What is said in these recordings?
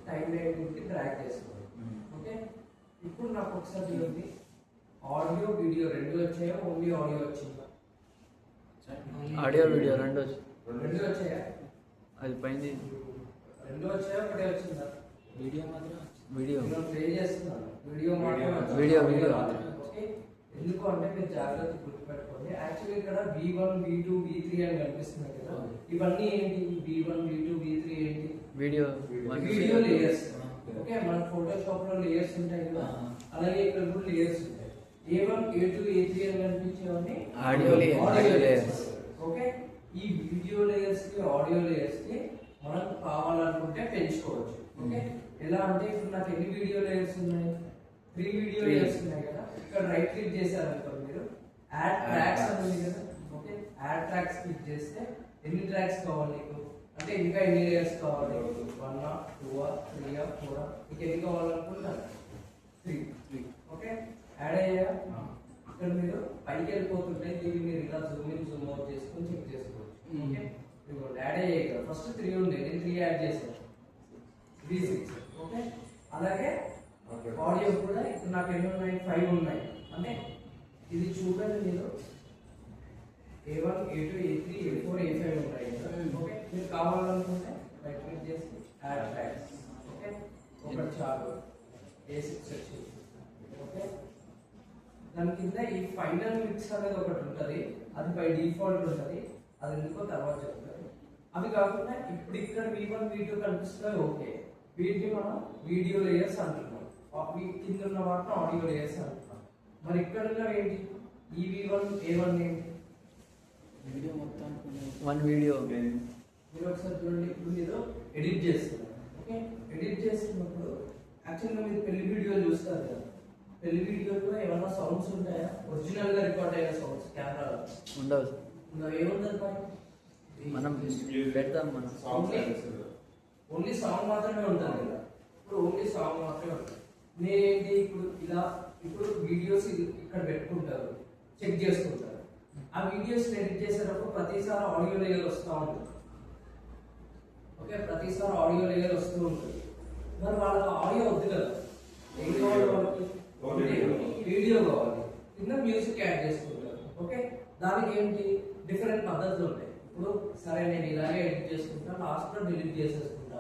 Time లైన్కి drag చేసుకోవాలి. Okay, ఇప్పుడు నాకు ఒకసారి చూడండి, ఆడియో వీడియో రెండు వచ్చాయా, ఓన్లీ ఆడియో వచ్చిందా? ఆడియో వీడియో రెండు వచ్చాయా? అది పైంది రెండు వచ్చాయా, ఒకటే వచ్చిందా? వీడియో మాత్రం వీడియో ప్లే చేస్తున్నాను, వీడియో మాత్రం వీడియో ఓకే. ఎందుకు అంటే మీరు జాగ్రత్త గుర్తుపెట్టుకోండి. యాక్చువల్లీ ఇక్కడ V1 V2 V3 అని కనిపిస్తున్నాయి కదా, ఇవన్నీ ఏంటి? V1 V2 V3 ఏంటి? Video layers. ఓకే, మన ఫోటోషాప్ లో లేయర్స్ ఉంటాయి కదా, అలాగే ఇక్కడ కూడా లేయర్స్ ఉంటాయి. A1 A2 A3 అని కనిపించేవన్నీ ఆడియో లేయర్స్. ఓకే, ఈ వీడియో లేయర్స్ కి ఆడియో లేయర్స్ కి మనం కావాలనుకుంటే పెంచుకోవచ్చు. ఓకే, ఎలా అంటే ఇప్పుడు నాకు ఎన్ని వీడియో లేయర్స్ ఉన్నాయి? 3 వీడియో లేయర్స్ ఉన్నాయి కదా. ఇక్కడ రైట్ క్లిక్ చేశారనుకోండి మీరు, యాడ్ ట్రాక్స్ అని ఉంది కదా. ఓకే, యాడ్ ట్రాక్స్ క్లిక్ చేస్తే ఎన్ని ట్రాక్స్ కావాలి నీకు అంటే ఇంకా ఎన్ని లేయర్స్ కావాలి? 1 2 3 4 మీకు ఎన్ని కావాలనుకుంటున్నారు? 3. ఓకే, యాడ్ అయ్యా. ఇక్కడ మీరు పైకి వెళ్ళిపోతుంటే దీన్ని మీరు ఇలా జూమ్ ఇన్ జూమ్ అవుట్ చేసుకొని చెక్ చేసుకోవచ్చు. ఓకే, ఇదిగోండి యాడ్ అయ్యాయి కదా. ఫస్ట్ 3 ఉంది, నేను 3 యాడ్ చేశాను, 3 6. ఓకే, అలాగే ఆడియో కూడా ఇప్పుడు నాకు ఎన్ని ఉన్నాయి? 5 ఉన్నాయి. అంటే ఇది చూడండి, మీరు A1 A2 A3 A4 A5 ఉంటాయి కదా. ఓకే, మీరు కావాలనుకుంటే రైట్ క్లిక్ చేసి యాడ్ ట్రాక్స్. ఓకే, ఒకటి చాలు, A6 వచ్చింది. ఓకే, దాని కింద ఈ ఫైనల్ మిక్స్ అనేది ఒకటి ఉంటుంది, అది బై డిఫాల్ట్ ఉంటుంది, అది ఎందుకో తర్వాత చెప్తారు. అవి కాకుండా ఇప్పుడు ఇక్కడ V1 V2 కనిపిస్తున్నాయి. ఓకే, వీటిని మనం వీడియో లేయర్స్ అంటున్నాం, కింద ఉన్న వాటిని ఆడియో లేయర్స్ అంటున్నాం. మరి ఇక్కడ ఉన్న ఏంటి? ఈ V1 A1 ఏంటి? వీడియో మొత్తం వన్ వీడియో. మీరు ఒకసారి చూడండి, ఇప్పుడు మీరు ఎడిట్ చేస్తున్నారు. ఓకే, ఎడిట్ చేస్తున్నప్పుడు యాక్చువల్గా మీరు పెళ్లి వీడియో చూస్తారు కదా, పెళ్లి వీడియోలో ఏమైనా సౌండ్స్ ఉంటాయా? ఒరిజినల్ గా రికార్డ్ అయిన సౌండ్స్ కెమెరాలో ఉండవు. ఏముండదు, మనం పెడతాం, మనం ఓన్లీ సాంగ్ మాత్రమే ఉంటుంది కదా. ఇప్పుడు ఓన్లీ సాంగ్ మాత్రమే ఉంటుంది. నేనేంటి ఇప్పుడు ఇలా, ఇప్పుడు వీడియోస్ ఇక్కడ పెట్టుకుంటారు, చెక్ చేసుకుంటారు. ఆ వీడియోస్ ఎడిట్ చేసేటప్పుడు ప్రతిసారి ఆడియో లేయర్ వస్తూ ఉంటుంది. ఓకే, ప్రతిసారి ఆడియో లేయర్ వస్తూ ఉంటుంది. మరి వాళ్ళకి ఆడియో వద్దు కదా, ఏం కావాలి వాళ్ళకి? వీడియో కావాలి, కింద మ్యూజిక్ యాడ్ చేసుకుంటారు. ఓకే, దానికి ఏంటి డిఫరెంట్ పద్ధతులు ఉంటాయి. ఇప్పుడు సరే నేను ఇలాగే ఎడిట్ చేసుకుంటా, లాస్ట్ లో డిలీట్ చేసేసుకుంటా,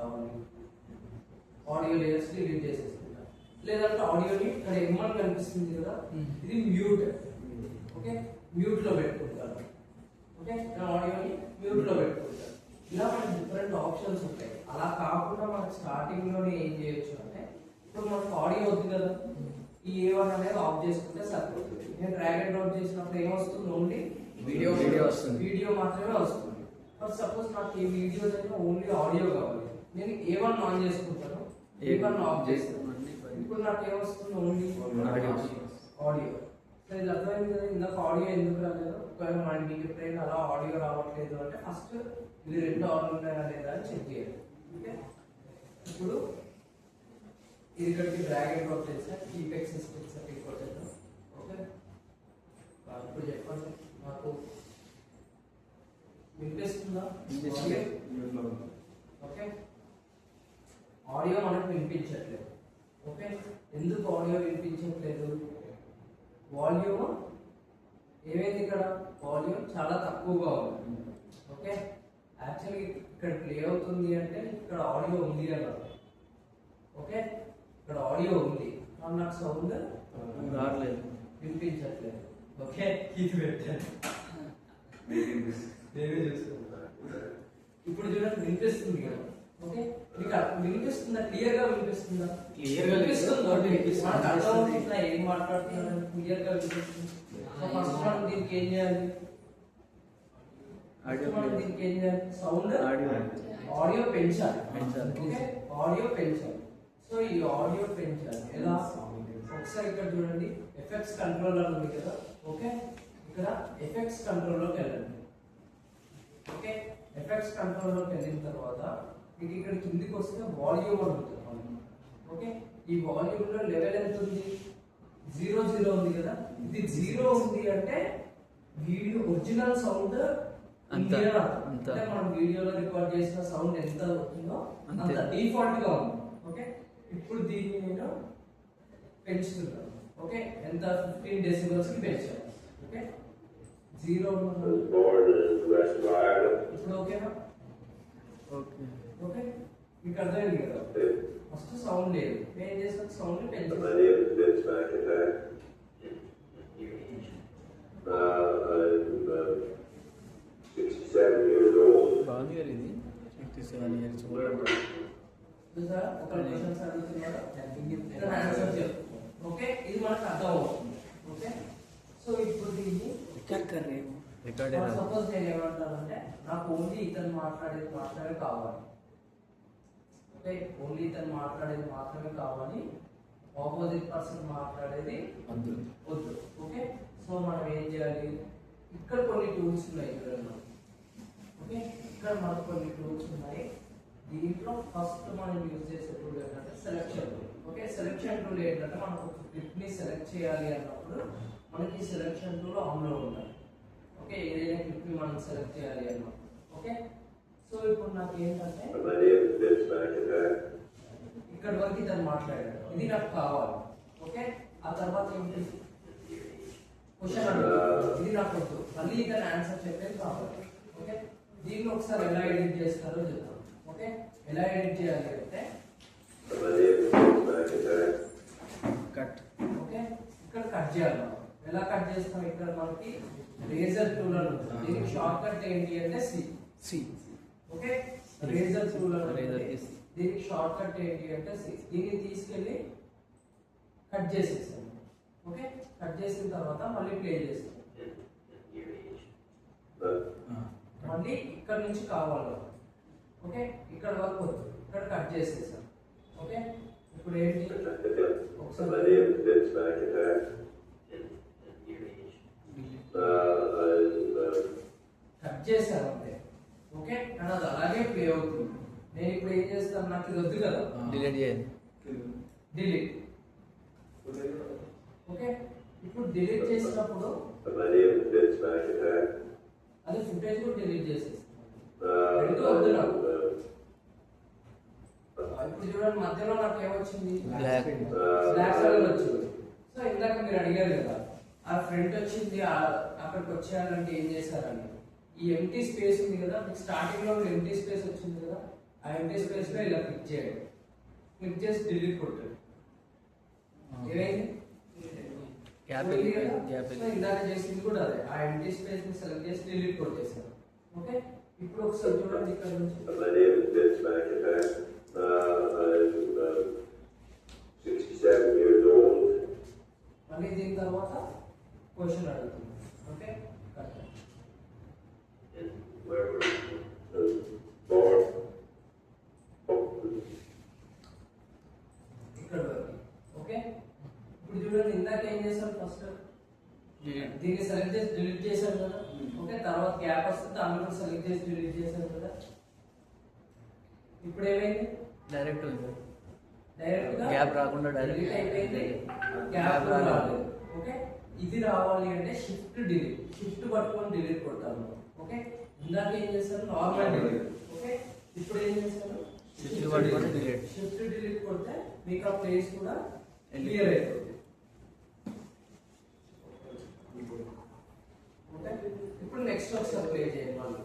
ఆడియో లేయర్స్ డిలీట్ చేసేసుకుంటా. లేదంటే ఆడియోని ఇక్కడ M1 కనిపిస్తుంది కదా, ఇది మ్యూట్. ఓకే, మ్యూట్ లో పెట్టుకుంటాను. ఓకే, ఆడియోని మ్యూట్ లో పెట్టుకుంటాను. ఇలా మనకి డిఫరెంట్ ఆప్షన్స్ ఉంటాయి. అలా కాకుండా మనకి స్టార్టింగ్ లోనే ఏం చేయొచ్చు అంటే, ఇప్పుడు మనకు ఆడియో వద్దు కదా, ఈ A1 అనేది ఆఫ్ చేసుకుంటే సరిపోతుంది. నేను డ్రాగ్ అండ్ డ్రాప్ చేసినప్పుడు ఏమొస్తుంది? ఓన్లీ వీడియో వస్తుంది, వీడియో మాత్రమే వస్తుంది. ఫర్ సపోజ్ నాకు ఈ వీడియో దగ్గర ఓన్లీ ఆడియో కావాలి, నేను A1 ఆన్ చేసుకుంటాను, A1 ఆఫ్ చేస్తాను. ఇప్పుడు నాకు ఏమొస్తుంది? Only audio. సో ఇది అర్థమైంది కదా, ఇందాక ఆడియో ఎందుకు రాలేదు? ఒకవేళ మన మీకు ఎప్పుడైనా అలా ఆడియో రావట్లేదు అంటే ఫస్ట్ ఇది రెండు ఆన్ ఉన్నాయా లేదా అని చెక్ చేయాలి. ఓకే, ఇప్పుడు ఇది ఇక్కడికి డ్రాగ్ అండ్ డ్రాప్ చేస్తే కీపెక్స్ సెట్టింగ్ కొట్టేద్దాం. ఓకే, ఇప్పుడు చెప్పండి, నాకు వినిపిస్తుందా? ఓకే, ఆడియో మనకు వినిపించట్లేదు. ఓకే, ఎందుకు ఆడియో వినిపించట్లేదు? వాల్యూమ్ ఏమైంది? ఇక్కడ వాల్యూమ్ చాలా తక్కువగా ఉంది. ఓకే, యాక్చువల్లీ ఇక్కడ ప్లే అవుతుంది అంటే ఇక్కడ ఆడియో ఉంది అన్నమాట. ఓకే, ఇక్కడ ఆడియో ఉంది, నాకు సౌండ్ రావట్లేదు, వినిపించట్లేదు. ఓకే, ఇది పెట్టాను, ఇప్పుడు చూడండి వినిపిస్తుంది కదా. ఓకే, మీకు వినిపిస్తుందా? క్లియర్ గా వినిపిస్తుందా? క్లియర్ గా వినిపిస్తుంది. ఏం మాట్లాడుతున్నాను క్లియర్ గా వినిపిస్తుంది. ఫస్ట్ మనం దీనికి ఏం చేయాలి? దీనికి ఏం చేయాలి? సౌండ్ ఆడియో పెంచాలి. ఓకే, ఆడియో పెంచాలి. సో ఈ ఆడియో పెంచాలి ఎలా? ఒకసారి ఇక్కడ చూడండి, ఎఫెక్ట్స్ కంట్రోలర్ ఉంది కదా. ఓకే, ఇక్కడ ఎఫెక్ట్స్ కంట్రోల్లోకి వెళ్ళండి. ఓకే, ఎఫెక్ట్స్ కంట్రోల్లోకి వెళ్ళిన తర్వాత మీకు ఇక్కడ కిందికి వస్తే వాల్యూమ్ అని ఉంటుంది. ఓకే, ఈ వాల్యూమ్ లో లెవెల్ ఎంత ఉంది? 0 ఉంది కదా. ఇది 0 ఉంది అంటే వీడియో ఒరిజినల్ సౌండ్ అంటే మనం వీడియోలో రికార్డ్ చేసిన సౌండ్ ఎంత అవుతుందో అంత డిఫాల్ట్ గా ఉంది. ఓకే ఇప్పుడు దీన్ని నేను పెంచుతున్నాను. ఓకే ఎంత 15 డెసిబల్స్ కి పెంచాను. ఓకే 0 ఇప్పుడు ఓకేనా? ఓకే. ఓకే మీకు అర్థమైంది కదా? ఫస్ట్ సౌండ్ లేదు, ఏం చేస్తాను సౌండ్ ని పెంచాను. బాగుంది గారు ఇది 67 years old. చూసారా ఒక క్వశ్చన్స్ అడుగుతున్నారా, ఆన్సర్ చెప్పు. ఓకే ఇది మనకు అర్థం అవుతుంది. ఓకే సో ఇప్పుడు దీన్ని రికార్డ్ సపోజ్ నేను ఏమంటానంటే నాకు ఓన్లీ ఇతను మాట్లాడేది కావాలి. ఓకే ఓన్లీ ఇతను మాట్లాడేది మాత్రమే కావాలి, ఆపోజిట్ పర్సన్ మాట్లాడేది వద్దు. ఓకే సో మనం ఏం చేయాలి, ఇక్కడ కొన్ని టూల్స్ ఉన్నాయి చూడండి. ఓకే ఇక్కడ మనకు కొన్ని టూల్స్ ఉన్నాయి. దీంట్లో ఫస్ట్ మనం యూజ్ చేసే టూల్ ఏంటంటే selection tool. Okay selection tool ఏంటంటే మనకు క్లిప్ ని సెలెక్ట్ చేయాలి అన్నప్పుడు మనకి సెలెక్షన్ టూల్ ఆన్లో ఉండాలి. ఓకే ఏదైనా క్లిప్ ని మనం సెలెక్ట్ చేయాలి అన్నప్పుడు. ఓకే సో ఇప్పుడు నాకు ఏంటంటే ఇక్కడ వరకు ఇతను మాట్లాడాడు, ఇది నాకు కావాలి. ఓకే ఆ తర్వాత ఏంటి క్వశ్చన్ అడుగుతాడు, ఇది నాకు వద్దు, మళ్ళీ ఇతను ఆన్సర్ చెప్పేది కావాలి. ఓకే దీన్ని ఒకసారి ఎలా ఎడిట్ చేస్తారో చెప్తాను. ఓకే ఎలా ఎడిట్ చేయాలి అంటే కట్. ఓకే ఇక్కడ కట్ చేయాలి. ఎలా కట్ చేస్తాం, ఇక్కడ మనకి రేజర్ టూల్ అని ఉంటుంది. దీనికి షార్ట్ కట్ ఏంటి అంటే సి. ఓకే రేజర్ టూల్ దీనికి షార్ట్ కట్ ఏంటి అంటే సి. దీన్ని తీసుకెళ్ళి కట్ చేసేస్తాం. ఓకే కట్ చేసిన తర్వాత మళ్ళీ ప్లే చేస్తాం. మళ్ళీ ఇక్కడ నుంచి కావాలి. ఓకే ఇక్కడ వరకు వద్దు, ఇక్కడ కట్ చేసేసాం. ఓకే ఇప్పుడు ఏంటి ఒకసారి కట్ చేశాను అంతే. ఓకే అండ్ అది అలాగే ప్లే అవుతుంది. నేను ఇప్పుడు ఏం చేస్తాను, నాకు ఇది వద్దు కదా, డిలీట్ చేయండి. డిలీట్. ఓకే ఇప్పుడు డిలీట్ చేసినప్పుడు అది ఫుటేజ్ కూడా డిలీట్ చేసేస్తాను. రెండు వద్దు నాకు. ఇప్పుడు చూడండి మధ్యలో నాకు ఏమొచ్చింది, బ్లాక్ కలర్ వచ్చింది. సో ఇందాక మీరు అడిగారు కదా ఆ ఫ్రంట్ వచ్చింది, అక్కడికి వచ్చేయాలంటే ఏం చేశారని, ఈ ఎంటీ స్పేస్ ఉంది కదా, మీకు స్టార్టింగ్ లో ఎంటీ స్పేస్ వచ్చింది కదా, ఆ ఎంటీ స్పేస్ లో ఇలా క్లిక్ చేయండి. క్లిక్ చేసి డిలీట్ కొట్టండి. ఏమైంది ఇందాక చేసింది కూడా అదే, ఆ ఎంటీ స్పేస్ ని సెలెక్ట్ చేసి డిలీట్ కొట్టేశారు. ఓకే ఇప్పుడు ఒకసారి చూడండి ఇక్కడ నుంచి మళ్ళీ దీని తర్వాత క్వశ్చన్ అడుగుతుంది. ఓకే ఇక్కడ వరకు. ఓకే ఇప్పుడు చూడండి ఇందాక ఏం చేస్తాం, ఫస్ట్ దీన్ని సెలెక్ట్ చేసి డిలీట్ చేశాం కదా. ఓకే తర్వాత గ్యాప్ వస్తుంది, దాన్ని కూడా సెలెక్ట్ చేసి డిలీట్ చేశాం కదా. ఇప్పుడు ఏమైంది, డైరెక్ట్ గా గ్యాప్ రాకుండా డిలీట్ అయిపోయింది, గ్యాప్ రాలేదు. ఓకే ఇది రావాలి అంటే షిఫ్ట్ పట్టుకొని డిలీట్ కొట్టాలి. ఓకే ఇందాక ఏం చేస్తారు, నార్మల్ డిలీట్. ఓకే ఇప్పుడు ఏం చేస్తారు, షిఫ్ట్ డిలీట్ కొడితే మీకు ఆ ప్లేస్ కూడా క్లియర్ అయిపోతుంది. ఓకే ఇప్పుడు నెక్స్ట్ ఒకసారి ప్లే చేయండి మళ్ళీ.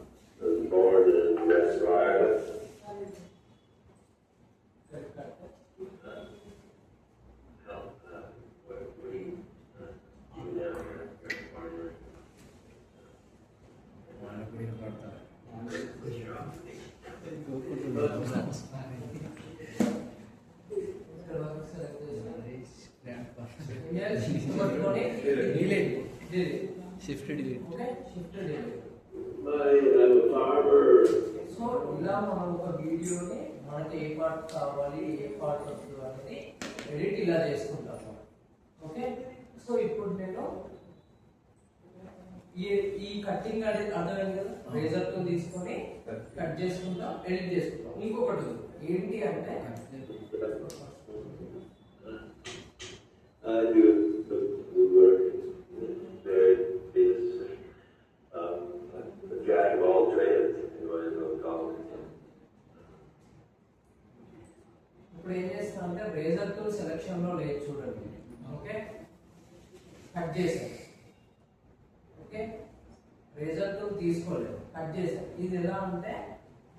Shift delete. Okay shift delete. So ఇలా మనం ఒక వీడియోని మనకి ఏ పార్ట్ కావాలి ఏ పార్ట్ వద్దు అనేది ఎడిట్ ఇలా చేసుకుంటాము. ఓకే సో ఇప్పుడు నేను ఈ కటింగ్ అనేది అర్థమైంది కదా, రేజర్ తో తీసుకొని కట్ చేసుకుంటాం, ఎడిట్ చేసుకుంటాం. ఇంకొకటి ఏంటి అంటే ఇప్పుడు ఏం చేస్తాం చేస్తా అంటే రేజర్ టూల్ సెలెక్షన్ లో లేదు చూడండి. ఓకే, కట్ చేశాను. ఓకే, రేజర్ టూల్ తీసుకోలేదు, కట్ చేశాను. ఇది ఎలా అంటే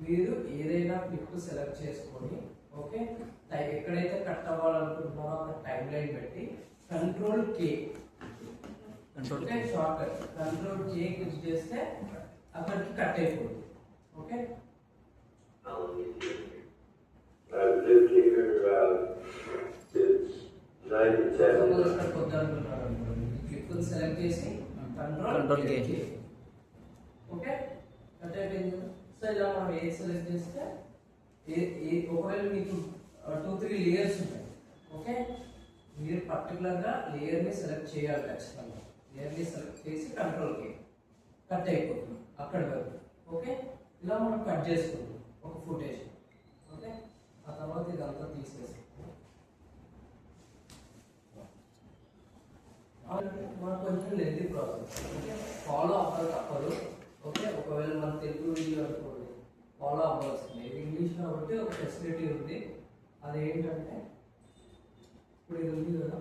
మీరు ఏదైనా క్లిప్ సెలెక్ట్ చేసుకొని ఓకే ఎక్కడైతే కట్ అవ్వాలనుకుంటున్నారో అక్కడ టైం లైన్ పెట్టి కంట్రోల్ కే ఓకే షార్ట్ కట్ కంట్రోల్ కే క్లిక్ చేస్తే అక్కడికి కట్ అయిపోతుంది. ఓకే క్లిప్ సెలెక్ట్ చేసి కంట్రోల్ కే ఓకే కట్ అయిపోయింది. సో ఇలా మనం ఏది సెలెక్ట్ చేస్తే ఒకవేళ మీకు 2-3 లేయర్స్ ఉంటాయి. ఓకే, మీరు పర్టికులర్గా లేయర్ని సెలెక్ట్ చేయాలి. ఖచ్చితంగా లేయర్ని సెలెక్ట్ చేసి కంట్రోల్కి కట్ అయిపోతుంది అక్కడి వరకు. ఓకే, ఇలా మనం కట్ చేసుకుంటాం ఒక ఫుటేజ్. ఓకే, ఆ తర్వాత ఇదంతా తీసేస్తాం. మనకు కొంచెం లెంతీ ప్రాసెస్. ఓకే, ఫాలో అవ్వాలి తప్పదు. ఓకే, ఒకవేళ మన తెలుగు వీడియో అనుకోండి ఫాలో అవ్వాల్సింది. ఇది ఇంగ్లీష్ కాబట్టి ఒక ఫెసిలిటీ ఉంది. అదేంటంటే ఇప్పుడు ఇది ఉంది కదా,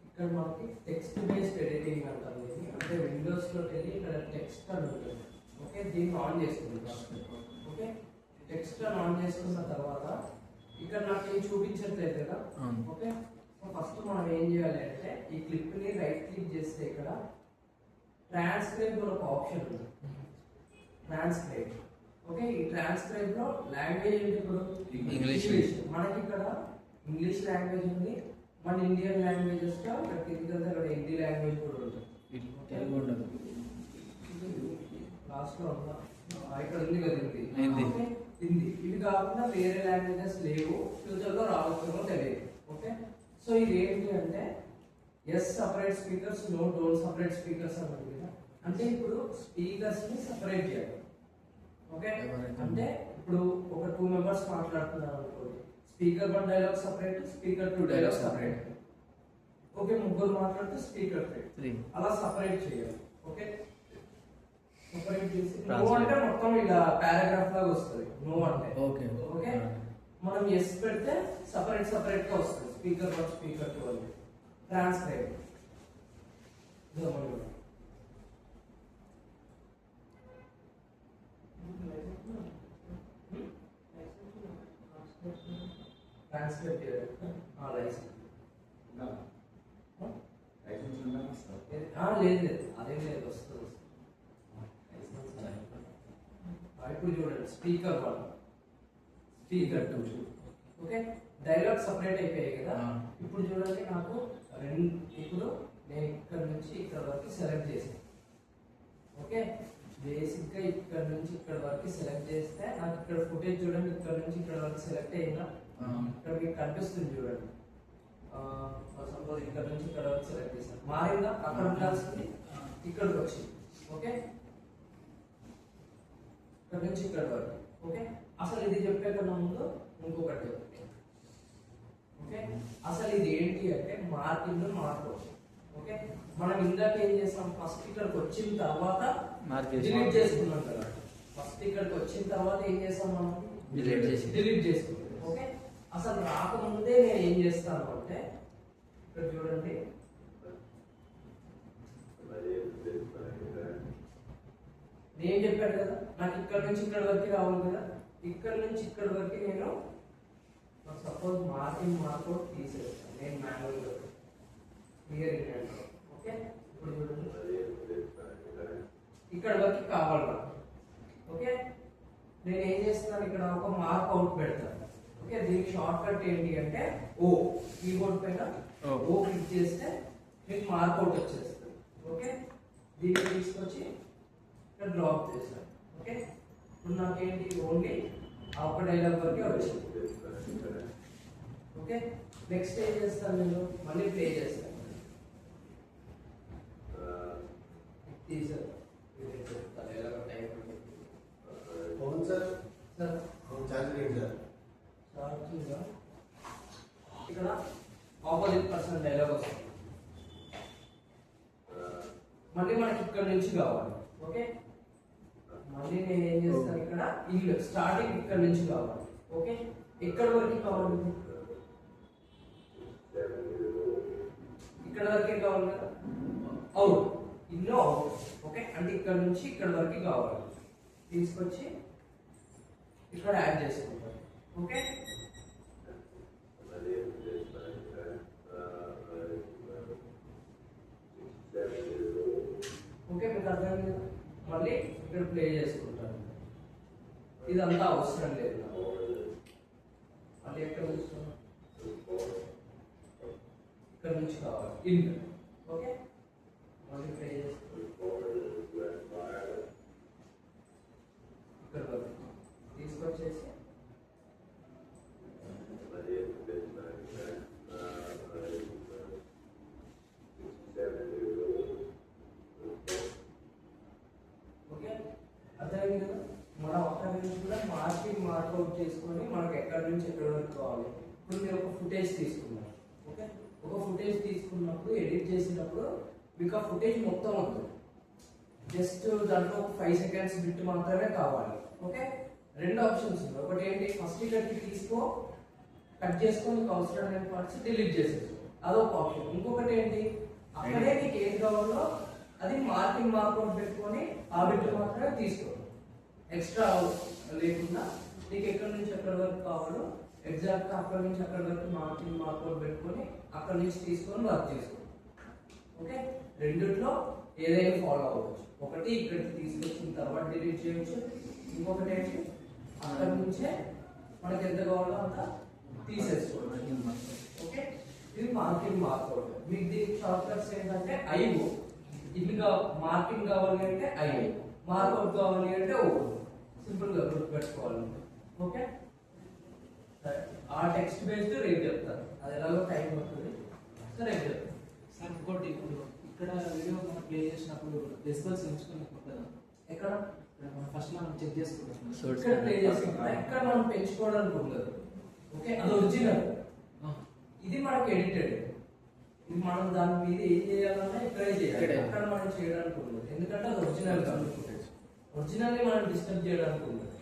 ఇక్కడ మనకి టెక్స్ట్ బేస్డ్ ఎడిటింగ్ అంటారు. ఇది అంటే విండోస్లోకి వెళ్ళి ఇక్కడ టెక్స్ట్ అని ఉంటుంది. ఓకే, దీన్ని ఆన్ చేసుకుంది ఫస్ట్. ఓకే, టెక్స్ట్ అని ఆన్ చేసుకున్న తర్వాత ఇక్కడ నాకు ఏం చూపించట్లేదు కదా. ఓకే, సో ఫస్ట్ మనం ఏం చేయాలి అంటే ఈ క్లిప్ని రైట్ క్లిక్ చేస్తే ఇక్కడ ట్రాన్స్క్రైబ్ ఒక ఆప్షన్ ఉంది. ట్రాన్స్క్రైబ్. ఓకే, ఈ ట్రాన్స్క్రైబ్ లో లాంగ్వేజ్ ఏంటి? ఇప్పుడు ఇంగ్లీష్. మనకి ఇక్కడ ఇంగ్లీష్ లాంగ్వేజ్ ఉంది, మన ఇండియన్ లాంగ్వేజెస్ లో ఇక్కడ హిందీ లాంగ్వేజ్ కూడా ఉంటుంది. లాస్ట్ లో ఉందా? ఇక్కడ ఉంది కదా హిందీ. హిందీ ఇవి కాకుండా వేరే లాంగ్వేజెస్ లేవు, ఫ్యూచర్ లో రావచ్చేమో తెలియదు. ఓకే, సో ఇది ఏంటి అంటే yes separate speakers, no don't separate speakers అని ఉంది కదా. అంటే ఇప్పుడు స్పీకర్స్ ని సపరేట్ చేయాలి. ఓకే, అంటే ఇప్పుడు ఒక 2 మెంబర్స్ మాట్లాడుతున్నారు అనుకోండి, speaker 1 dialogue separate, speaker 2 dialogue separate. Okay, ముగ్గురు మాట్లాడితే స్పీకర్ 3 అలా సపరేట్ చేయాలి. ఓకే, సపరేట్ చేసి నో అంటే మొత్తం ఇలా పారాగ్రాఫ్ లాగా వస్తుంది. నో అంటే ఓకే ఓకే, మనం ఎస్ పెడితే సపరేట్ సపరేట్ గా వస్తుంది. స్పీకర్ 1 స్పీకర్ 2 అని ట్రాన్స్క్రైబ్. ట్రాన్స్క్రైబ్ చేయాలి. లేదు లేదు అదేం లేదు, వస్తుంది. ఇప్పుడు చూడండి speaker 1 speaker 2. Okay, dialogue separate అయిపోయాయి కదా. ఇప్పుడు చూడండి నాకు ఇప్పుడు నేను ఇక్కడ నుంచి ఇక్కడ వరకు సెలెక్ట్ చేసాను. ఓకే, బేసిక్ గా ఇక్కడ నుంచి ఇక్కడ వరకు సెలెక్ట్ చేస్తే నాకు ఇక్కడ ఫుటేజ్ చూడండి, ఇక్కడ నుంచి ఇక్కడ వరకు సెలెక్ట్ అయిందా? ఇక్కడ మీకు కనిపిస్తుంది చూడండి. సపోజ్ ఇక్కడ నుంచి ఇక్కడ వరకు సెలెక్ట్ చేశాను, మారిందా? అక్కడ ఉండాల్సింది ఇక్కడికి వచ్చింది. ఓకే, ఇక్కడ నుంచి ఇక్కడ వరకు. ఓకే, అసలు ఇది చెప్పే కన్నా ముందు ఇంకొకటి. ఓకే, అసలు ఇది ఏంటి అంటే మార్కింగ్ మార్కౌట్. ఓకే, మనం ఇందాక ఏం చేస్తాం, ఫస్ట్ ఇక్కడికి వచ్చిన తర్వాత డిలీట్ చేసుకున్నాం కదా. ఫస్ట్ ఇక్కడికి వచ్చిన తర్వాత ఏం చేస్తాం, మనం డిలీట్ చేసుకున్నాం. ఓకే, అసలు రాకముందే నేను ఏం చేస్తాను అంటే ఇక్కడ చూడండి, నేను చెప్పాను కదా నాకు ఇక్కడ నుంచి ఇక్కడ వరకు రావాలి కదా. ఇక్కడ నుంచి ఇక్కడ వరకు నేను సపోజ్ మార్కింగ్ మార్కౌట్ తీసేస్తాను నేను మాన్యువల్గా క్లియర్ ఏంటంటే. ఓకే, ఇప్పుడు చూడండి ఇక్కడ వరకు కావాలి నాకు. ఓకే, నేను ఏం చేస్తున్నాను, ఇక్కడ ఒక మార్క్ అవుట్ పెడతాను. ఓకే, దీనికి షార్ట్ కట్ ఏంటి అంటే ఓ, కీబోర్డ్ పైన ఓ క్లిక్ చేస్తే మీకు మార్క్ అవుట్ వచ్చేస్తుంది. ఓకే, దీన్ని తీసుకొచ్చి ఇక్కడ డ్రాప్ చేస్తాను. ఓకే, ఇప్పుడు నాకేంటి ఓన్లీ ఆ ఒక డైలాగ్ వరకే వచ్చింది. ఓకే, నెక్స్ట్ ఏం చేస్తాను, నేను మళ్ళీ ప్లే చేస్తాను. ఇక్కడ ఆపోజిట్ పర్సన్ డైలాగ్ వస్తుంది. మళ్ళీ మనకి ఇక్కడ నుంచి కావాలి. ఓకే, మళ్ళీ నేను ఏం చేస్తాను, ఇక్కడ ఇల్లు స్టార్టింగ్ ఇక్కడ నుంచి కావాలి. ఓకే, ఎక్కడ వరకు కావాలి, ఇక్కడ వరకే కావాలి కదా, అవుట్ ఇన్లో అవుట్. ఓకే, అంటే ఇక్కడ నుంచి ఇక్కడ వరకు కావాలి, తీసుకొచ్చి ఇక్కడ యాడ్ చేసుకుంటారు. ఓకే, ఓకే మీకు అర్థమైంది కదా. మళ్ళీ ఇక్కడ ప్లే చేసుకుంటాను, ఇదంతా అవసరం లేదు నాకు. మళ్ళీ ఎక్కడ చూస్తున్నాను, ఇక్కడ నుంచి కావాలి ఇన్. ఓకే, మళ్ళీ ప్లే చేసుకుంటాను, ఇక్కడ వరకు తీసుకొచ్చేసి ఓకే అర్థమైంది కదా. మనం అక్కడ నుంచి కూడా మార్కౌట్ చేసుకొని మనకు ఎక్కడి నుంచి ఎక్కడి వరకు కావాలి. ఇప్పుడు మీరు ఒక ఫుటేజ్ తీసుకున్నారు. ఓకే, ఒక ఫుటేజ్ తీసుకున్నప్పుడు ఎడిట్ చేసినప్పుడు మీకు ఆ ఫుటేజ్ మొత్తం ఉంటుంది, జస్ట్ దాంట్లో 5 సెకండ్స్ బిట్ మాత్రమే కావాలి. ఓకే, రెండు ఆప్షన్స్ ఉన్నాయి. ఒకటి ఏంటి, ఫస్ట్ ఇక్కడికి తీసుకో కట్ చేసుకొని మీకు అవసరం లేని పార్ట్స్ డిలీట్ చేసేది, అదొక ఆప్షన్. ఇంకొకటి ఏంటి, అక్కడే నీకు ఏది కావాలో అది మార్కౌట్ పెట్టుకొని ఆ బిట్ మాత్రమే తీసుకో, ఎక్స్ట్రా లేకుండా నీకు ఎక్కడి నుంచి ఎక్కడి వరకు కావాలో ఎగ్జాక్ట్గా అక్కడి నుంచి అక్కడి వరకు మార్కౌట్ పెట్టుకొని అక్కడి నుంచి తీసుకొని వర్క్ చేసుకో. ఓకే, రెండిట్లో ఏదైనా ఫాలో అవ్వచ్చు. ఒకటి ఇక్కడికి తీసుకొచ్చిన తర్వాత డిలీట్ చేయొచ్చు, ఇంకొకటి ఏంటి అక్కడి నుంచే మనకి ఎంత కావాలో అంత తీసేసుకోవచ్చు. ఓకే, ఇది మార్కౌట్. మీకు దీనికి షార్ట్ కట్స్ ఏంటంటే ఐఓ, ఇదిగా మార్కింగ్ కావాలి అంటే ఐఓ, మార్కౌట్ కావాలి అంటే ఓ, సింపుల్ గా గుర్తుపెట్టుకోవాలి. ఓకే, ఆ టెక్స్ట్ బేస్డ్ రేపు చెప్తాను, అది ఎలాగో టైం పడుతుంది. సరే రేపు చెప్తాను సార్. ఇంకోటి ఇప్పుడు ఇక్కడ వీడియో మనం ప్లే చేసినప్పుడు డెసిబల్స్ ఎంచుకుని కొట్టదా, ఎక్కడ మనం ఫస్ట్ మనం చెక్ చేసుకుంటాం. ఇక్కడ ప్లే చేసుకుంటాం, ఇక్కడ మనం పెంచుకోవడానికి ఉండదు. ఓకే, అది ఒరిజినల్, ఇది మనకు ఎడిటెడ్. ఇది మనం దాని మీద ఏం చేయాలన్నా ఇక్కడే చేయాలి, అక్కడ మనం చేయడానికి ఉండదు. ఎందుకంటే అది ఒరిజినల్ కాదు, ఒరిజినల్ ని మనం డిస్టర్బ్ చేయడానికి ఉండదు.